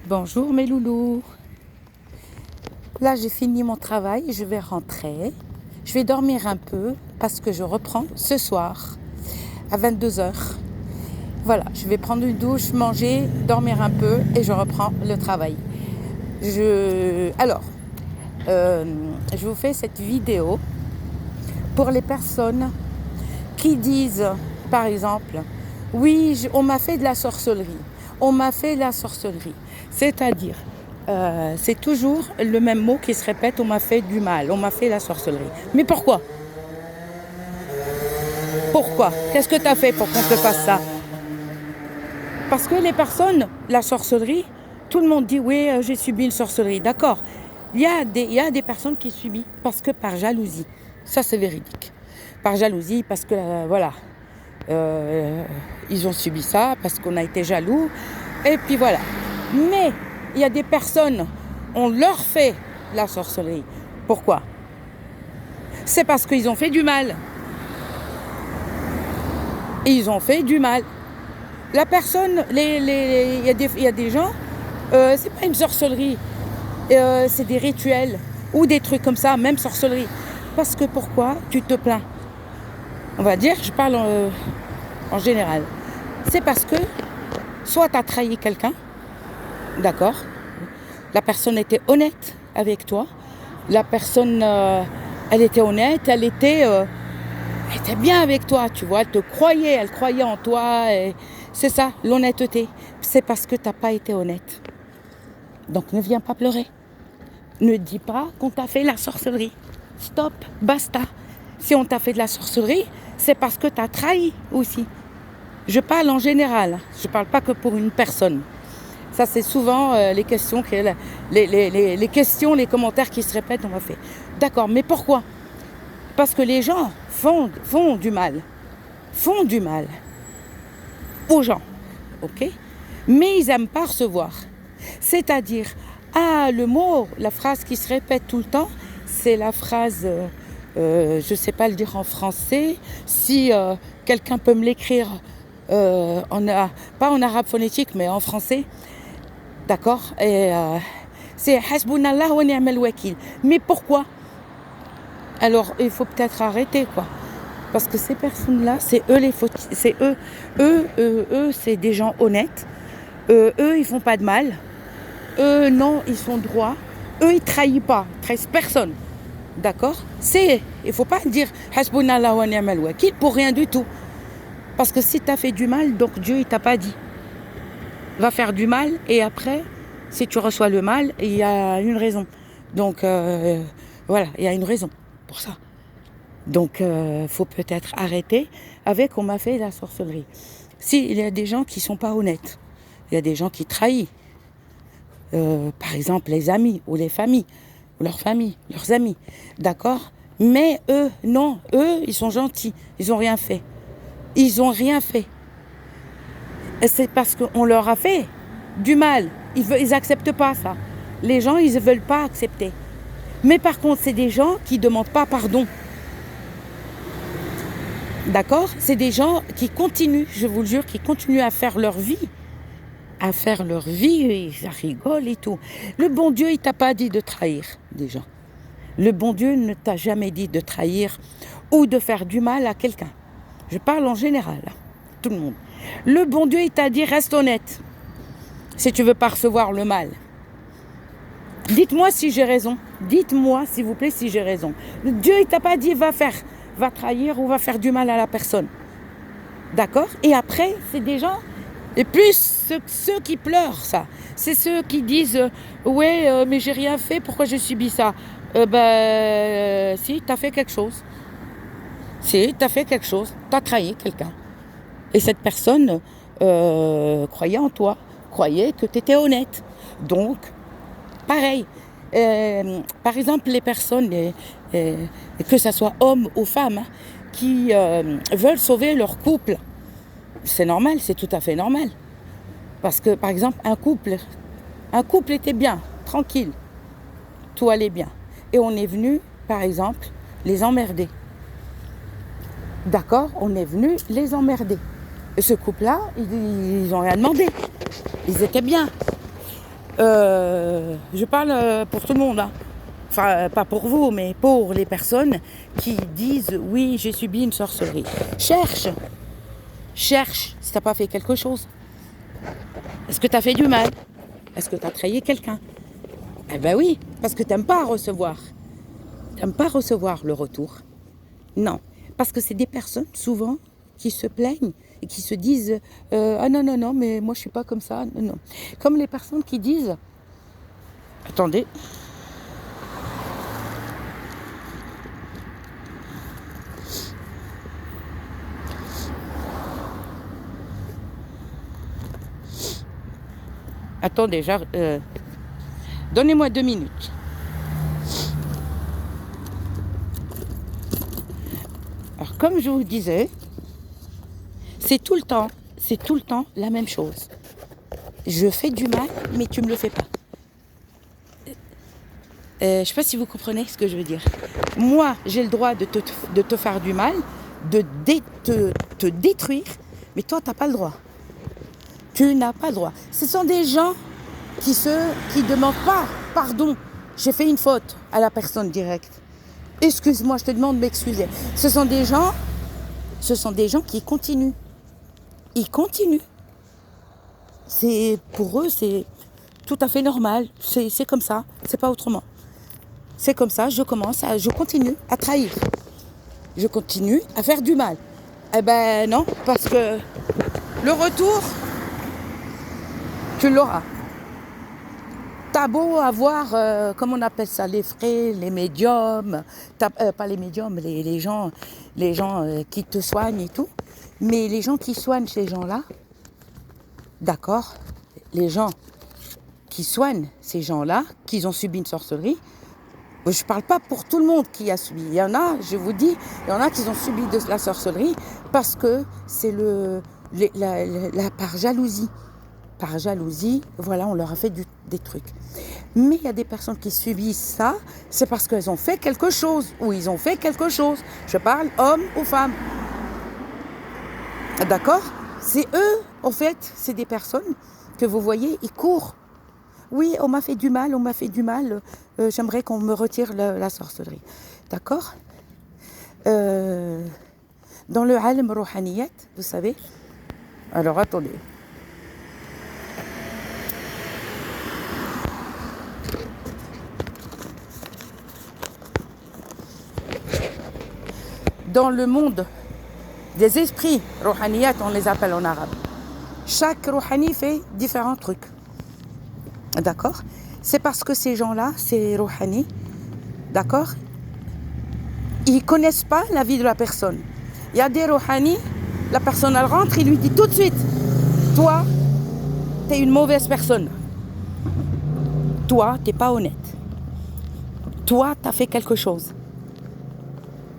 Bonjour mes loulous. Là j'ai fini mon travail, je vais rentrer. Je vais dormir un peu parce que je reprends ce soir à 22h. Voilà, je vais prendre une douche, manger, dormir un peu et je reprends le travail. Je vous fais cette vidéo pour les personnes qui disent, par exemple, oui, on m'a fait de la sorcellerie. On m'a fait de la sorcellerie. C'est-à-dire, c'est toujours le même mot qui se répète, on m'a fait du mal, on m'a fait la sorcellerie. Mais pourquoi ? Pourquoi ? Qu'est-ce que tu as fait pour qu'on te fasse ça ? Parce que les personnes, la sorcellerie, tout le monde dit oui, j'ai subi une sorcellerie. D'accord. Il y a des personnes qui subissent parce que par jalousie. Ça, c'est véridique. Par jalousie, parce que ils ont subi ça, parce qu'on a été jaloux. Et puis voilà. Mais il y a des personnes, on leur fait la sorcellerie. Pourquoi ? C'est parce qu'ils ont fait du mal. Ils ont fait du mal. La personne, il y a des gens, c'est pas une sorcellerie, c'est des rituels ou des trucs comme ça, même sorcellerie. Parce que pourquoi tu te plains ? On va dire, je parle en général. C'est parce que soit tu as trahi quelqu'un, d'accord ? La personne était honnête avec toi. La personne, elle était honnête, elle était bien avec toi, tu vois. Elle croyait en toi. Et c'est ça, l'honnêteté. C'est parce que tu n'as pas été honnête. Donc ne viens pas pleurer. Ne dis pas qu'on t'a fait la sorcellerie. Stop, basta. Si on t'a fait de la sorcellerie, c'est parce que tu as trahi aussi. Je parle en général. Je ne parle pas que pour une personne. Ça, c'est souvent les questions, les questions, les commentaires qui se répètent, on m'a fait. D'accord, mais pourquoi ? Parce que les gens font du mal. Font du mal aux gens, ok ? Mais ils n'aiment pas recevoir. C'est-à-dire, le mot, la phrase qui se répète tout le temps, c'est la phrase, je ne sais pas le dire en français, si quelqu'un peut me l'écrire, pas en arabe phonétique, mais en français, d'accord ? Et c'est Hasbunallah wa ni'mal wakil. Mais pourquoi ? Alors, il faut peut-être arrêter, quoi. Parce que ces personnes-là, c'est eux les fautifs. C'est eux, c'est des gens honnêtes. Eux, ils font pas de mal. Eux, non, ils sont droits. Eux, ils trahissent pas. Ils trahissent personne. D'accord ? Il faut pas dire Hasbunallah wa ni'mal wakil pour rien du tout. Parce que si tu as fait du mal, donc Dieu, il t'a pas dit. Va faire du mal et après, si tu reçois le mal, il y a une raison. Donc, voilà, il y a une raison pour ça. Donc, faut peut-être arrêter avec on m'a fait la sorcellerie. Il y a des gens qui sont pas honnêtes, il y a des gens qui trahissent. Par exemple, les amis ou les familles, ou leurs familles, leurs amis, d'accord ? Mais eux, non, eux, ils sont gentils, ils ont rien fait. Ils ont rien fait. Et c'est parce qu'on leur a fait du mal. Ils acceptent pas ça. Les gens, ils ne veulent pas accepter. Mais par contre, c'est des gens qui demandent pas pardon. D'accord ? C'est des gens qui continuent, je vous le jure, qui continuent à faire leur vie. À faire leur vie, et ça rigole et tout. Le bon Dieu, il t'a pas dit de trahir des gens. Le bon Dieu ne t'a jamais dit de trahir ou de faire du mal à quelqu'un. Je parle en général, tout le monde. Le bon Dieu, il t'a dit reste honnête. Si tu veux pas recevoir le mal. Dites-moi si j'ai raison. Dites-moi, s'il vous plaît, si j'ai raison. Dieu, il t'a pas dit va trahir ou va faire du mal à la personne. D'accord ? Et après, c'est des gens, et plus ceux qui pleurent, ça. C'est ceux qui disent ouais, mais j'ai rien fait, pourquoi je subis ça ? Si, t'as fait quelque chose. Si, t'as fait quelque chose. T'as trahi quelqu'un. Et cette personne croyait en toi, croyait que t'étais honnête. Donc, pareil. Par exemple, les personnes, que ce soit hommes ou femmes, qui veulent sauver leur couple, c'est normal, c'est tout à fait normal. Parce que, par exemple, un couple était bien, tranquille, tout allait bien. Et on est venu, par exemple, les emmerder. D'accord ? On est venu les emmerder. Et ce couple-là, ils n'ont rien demandé. Ils étaient bien. Je parle pour tout le monde, hein. Enfin, pas pour vous, mais pour les personnes qui disent oui, j'ai subi une sorcellerie. Cherche si t'as pas fait quelque chose. Est-ce que t'as fait du mal? Est-ce que t'as trahi quelqu'un? Eh ben oui, parce que t'aimes pas recevoir. T'aimes pas recevoir le retour. Non, parce que c'est des personnes souvent qui se plaignent et qui se disent ah non, non, non, mais moi je suis pas comme ça. Non, non. Comme les personnes qui disent attendez. Attendez, donnez-moi 2 minutes. Alors, comme je vous disais, c'est tout le temps la même chose. Je fais du mal, mais tu me le fais pas. Je sais pas si vous comprenez ce que je veux dire. Moi, j'ai le droit de te faire du mal, de te détruire, mais toi, t'as pas le droit. Tu n'as pas le droit. Ce sont des gens qui demandent pas pardon. J'ai fait une faute à la personne directe. Excuse-moi, je te demande de m'excuser. Ce sont des gens qui continuent. Ils continuent. Pour eux, c'est tout à fait normal. C'est comme ça. C'est pas autrement. C'est comme ça. Je continue à trahir. Je continue à faire du mal. Eh ben non, parce que le retour, tu l'auras. T'as beau avoir, comment on appelle ça, les frais, les médiums, pas les médiums, les gens qui te soignent et tout, mais les gens qui soignent ces gens-là, d'accord, les gens qui soignent ces gens-là, qui ont subi une sorcellerie, je ne parle pas pour tout le monde qui a subi. Il y en a, je vous dis, il y en a qui ont subi de la sorcellerie parce que c'est par jalousie. Par jalousie, voilà, on leur a fait des trucs. Mais il y a des personnes qui subissent ça, c'est parce qu'elles ont fait quelque chose, ou ils ont fait quelque chose. Je parle homme ou femme. D'accord? C'est eux, en fait, c'est des personnes que vous voyez, ils courent. Oui, on m'a fait du mal, j'aimerais qu'on me retire la sorcellerie. D'accord? Dans le alim rouhaniyat, vous savez. Alors, attendez. Dans le monde des esprits, rouhaniyat, on les appelle en arabe. Chaque rouhani fait différents trucs. D'accord? C'est parce que ces gens-là, ces rouhani, d'accord? Ils connaissent pas la vie de la personne. Il y a des rouhani, la personne elle rentre, il lui dit tout de suite, toi, t'es une mauvaise personne. Toi, t'es pas honnête. Toi, t'as fait quelque chose.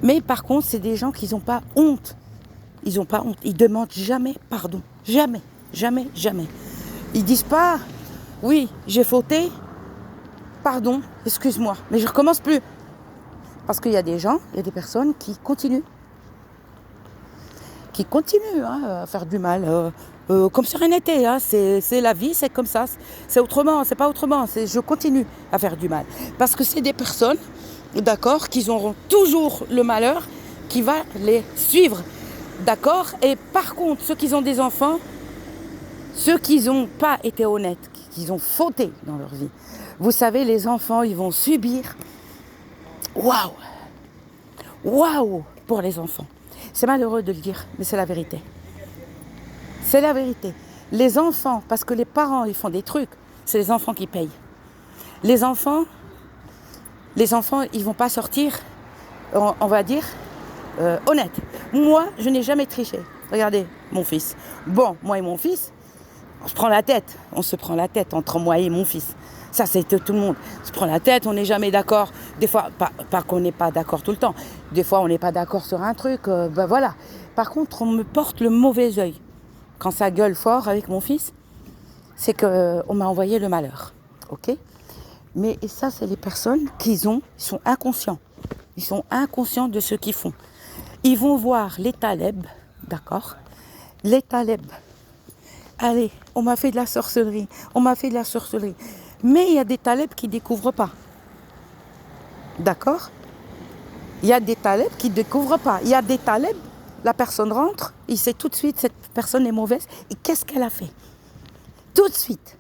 Mais par contre, c'est des gens qui n'ont pas honte. Ils n'ont pas honte. Ils demandent jamais pardon. Jamais, jamais, jamais. Ils disent pas, oui, j'ai fauté, pardon, excuse-moi, mais je recommence plus. Parce qu'il y a des gens, il y a des personnes qui continuent. Qui continuent à faire du mal. Comme si rien n'était. C'est la vie, c'est comme ça. C'est autrement, c'est pas autrement. Je continue à faire du mal. Parce que c'est des personnes, d'accord, qui auront toujours le malheur qui va les suivre. D'accord? Et par contre, ceux qui ont des enfants, ceux qui n'ont pas été honnêtes, qui ont fauté dans leur vie, vous savez, les enfants, ils vont subir. Waouh! Waouh! Pour les enfants. C'est malheureux de le dire, mais c'est la vérité. C'est la vérité. Les enfants, parce que les parents, ils font des trucs, c'est les enfants qui payent. Les enfants, ils vont pas sortir, on va dire, honnête. Moi, je n'ai jamais triché. Regardez, mon fils. Bon, moi et mon fils, on se prend la tête entre moi et mon fils. Ça, c'est tout le monde. On se prend la tête, on n'est jamais d'accord. Des fois, pas qu'on n'est pas d'accord tout le temps. Des fois, on n'est pas d'accord sur un truc, voilà. Par contre, on me porte le mauvais œil. Quand ça gueule fort avec mon fils, c'est qu'on m'a envoyé le malheur. Ok? Mais et ça, c'est les personnes ils sont inconscients. Ils sont inconscients de ce qu'ils font. Ils vont voir les talebs, d'accord? Les talebs. Allez, on m'a fait de la sorcellerie. Mais il y a des talibs qui ne découvrent pas. D'accord? Il y a des talibs qui ne découvrent pas. Il y a des talibs, la personne rentre, il sait tout de suite cette personne est mauvaise. Et qu'est-ce qu'elle a fait? Tout de suite.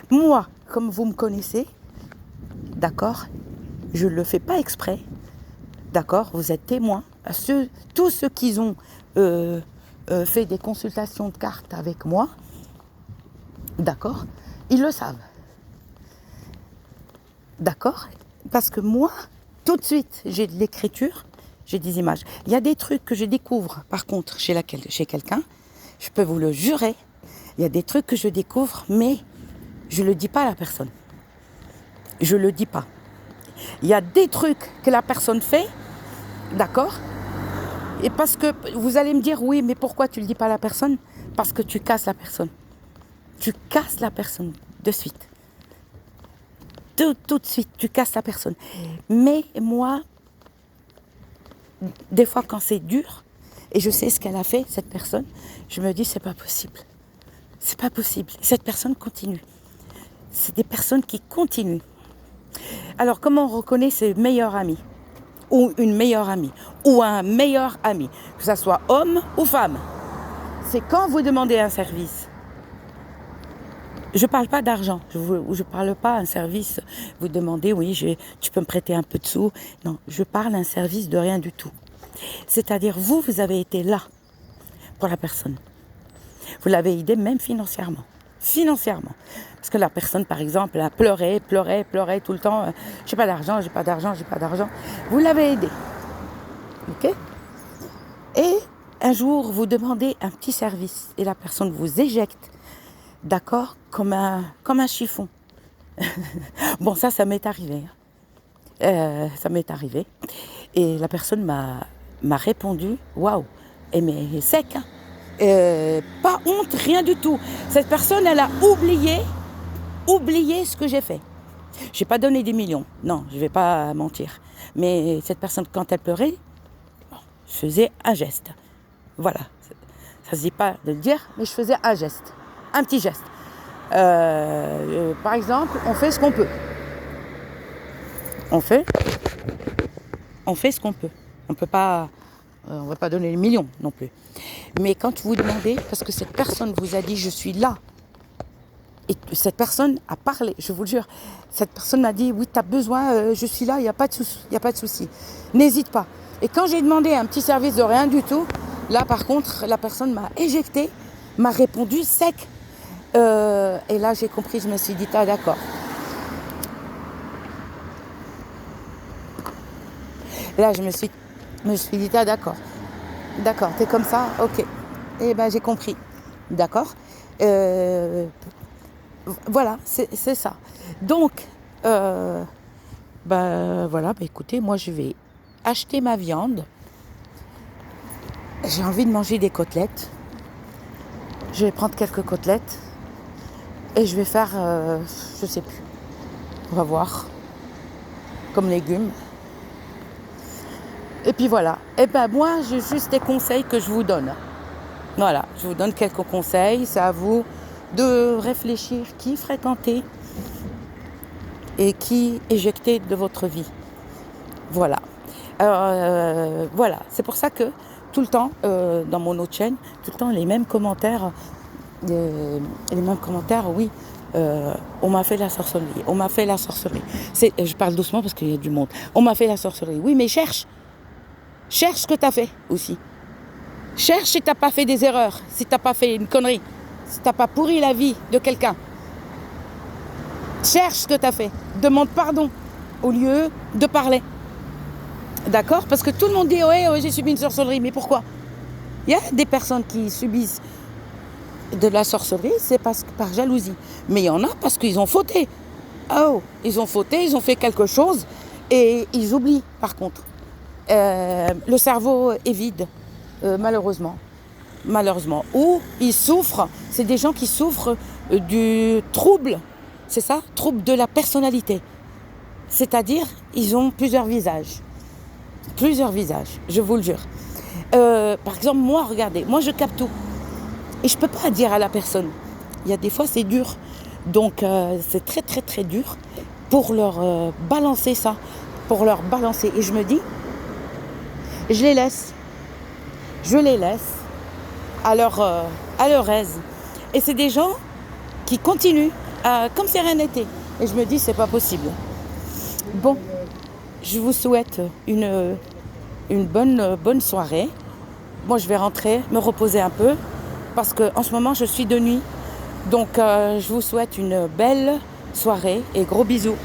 Moi, comme vous me connaissez, d'accord, je ne le fais pas exprès. D'accord, vous êtes témoins. Tous ceux qui ont fait des consultations de cartes avec moi, d'accord, ils le savent. D'accord? Parce que moi, tout de suite, j'ai de l'écriture, j'ai des images. Il y a des trucs que je découvre, par contre, chez quelqu'un, je peux vous le jurer, il y a des trucs que je découvre, mais je ne le dis pas à la personne. Je ne le dis pas. Il y a des trucs que la personne fait, d'accord? Et parce que vous allez me dire, oui, mais pourquoi tu ne le dis pas à la personne? Parce que tu casses la personne. Tu casses la personne de suite. Tout de suite, tu casses la personne. Mais moi, des fois quand c'est dur, et je sais ce qu'elle a fait, cette personne, je me dis, c'est pas possible. C'est pas possible. Cette personne continue. C'est des personnes qui continuent. Alors, comment on reconnaît ses meilleurs amis? Ou une meilleure amie? Ou un meilleur ami? Que ce soit homme ou femme. C'est quand vous demandez un service. Je ne parle pas d'argent. Je ne parle pas d'un service. Vous demandez, oui, tu peux me prêter un peu de sous. Non, je parle d'un service de rien du tout. C'est-à-dire, vous avez été là pour la personne. Vous l'avez aidé même financièrement. Financièrement. Parce que la personne, par exemple, a pleuré tout le temps. J'ai pas d'argent. Vous l'avez aidé. Ok? Et un jour, vous demandez un petit service. Et la personne vous éjecte. D'accord? Comme un chiffon. Bon, ça m'est arrivé. Ça m'est arrivé. Et la personne m'a répondu, waouh, mais sec, hein. Pas honte, rien du tout. Cette personne, elle a oublié ce que j'ai fait. J'ai pas donné des millions, non, je vais pas mentir. Mais cette personne, quand elle pleurait, je faisais un geste. Voilà, ça se dit pas de le dire, mais je faisais un geste, un petit geste. Par exemple, on fait ce qu'on peut. On fait ce qu'on peut. On va pas donner les millions non plus. Mais quand vous demandez, parce que cette personne vous a dit je suis là, et cette personne a parlé, je vous le jure, cette personne m'a dit oui, tu as besoin, je suis là, il n'y a pas de souci. N'hésite pas. Et quand j'ai demandé un petit service de rien du tout, là par contre, la personne m'a éjecté, m'a répondu sec. Et là j'ai compris, je me suis dit, ah d'accord. Là je me suis dit, ah d'accord. D'accord, t'es comme ça, ok. Eh ben j'ai compris. D'accord. Voilà, c'est ça. Donc, voilà, écoutez, moi je vais acheter ma viande. J'ai envie de manger des côtelettes. Je vais prendre quelques côtelettes. Et je vais faire, je sais plus. On va voir. Comme légumes. Et puis voilà. Et ben moi, j'ai juste des conseils que je vous donne. Voilà, je vous donne quelques conseils. C'est à vous de réfléchir qui fréquenter et qui éjecter de votre vie. Voilà. Voilà. C'est pour ça que tout le temps, dans mon autre chaîne, tout le temps les mêmes commentaires. Oui. On m'a fait la sorcellerie. Je parle doucement parce qu'il y a du monde. On m'a fait la sorcellerie. Oui, mais cherche ce que tu as fait aussi. Cherche si tu n'as pas fait des erreurs, si tu n'as pas fait une connerie, si tu n'as pas pourri la vie de quelqu'un. Cherche ce que tu as fait. Demande pardon au lieu de parler. D'accord? Parce que tout le monde dit ouais, j'ai subi une sorcellerie. Mais pourquoi? Il y a des personnes qui subissent de la sorcellerie, c'est par jalousie. Mais il y en a parce qu'ils ont fauté. Oh, ils ont fauté, ils ont fait quelque chose et ils oublient par contre. Le cerveau est vide, malheureusement. Ou ils souffrent, c'est des gens qui souffrent du trouble, c'est ça? Trouble de la personnalité. C'est-à-dire, ils ont plusieurs visages, je vous le jure. Par exemple, moi, regardez, moi je capte tout. Et je ne peux pas dire à la personne. Il y a des fois, c'est dur Donc c'est très très très dur pour leur balancer ça, pour leur balancer. Et je me dis, je les laisse, à leur aise. Et c'est des gens qui continuent comme si rien n'était. Et je me dis, c'est pas possible. Bon, je vous souhaite une bonne soirée. Moi, je vais rentrer, me reposer un peu, parce qu'en ce moment, je suis de nuit. Donc, je vous souhaite une belle soirée et gros bisous.